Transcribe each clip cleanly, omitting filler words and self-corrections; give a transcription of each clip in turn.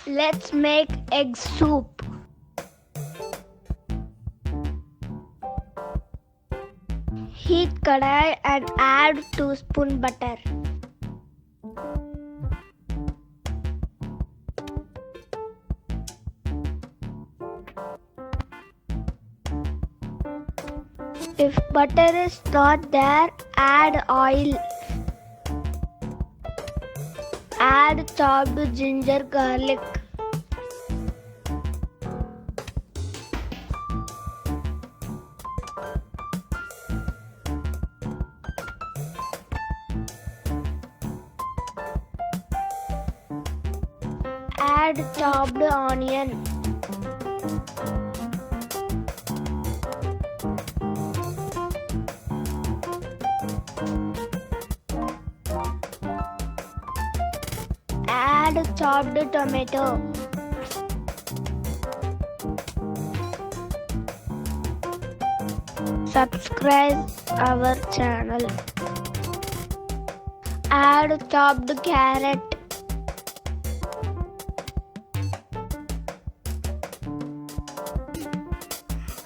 Let's make egg soup. Heat kadai and add 2 spoon butter. If butter is not there, add oil. Add chopped ginger garlic. Add chopped onion. Add chopped tomato. Subscribe our channel. Add chopped carrot.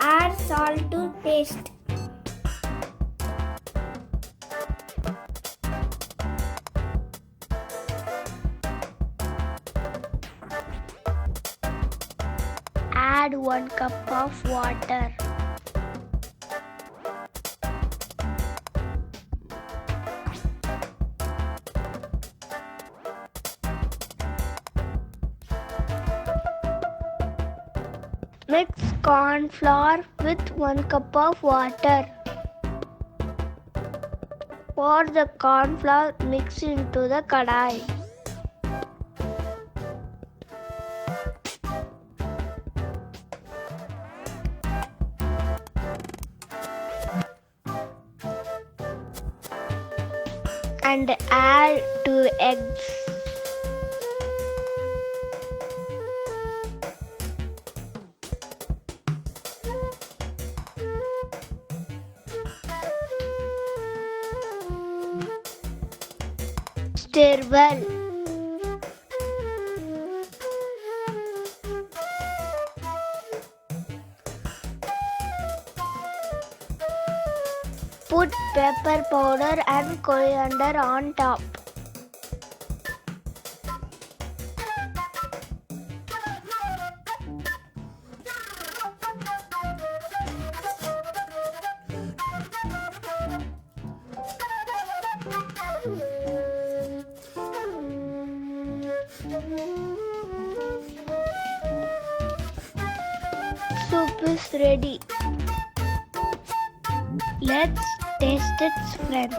Add salt to taste. Add 1 cup of water. Mix corn flour with 1 cup of water. Pour the corn flour mix into the kadai. And add 2 eggs. Stir well. Put pepper powder and coriander on top. Soup is ready. Let's taste it, friends.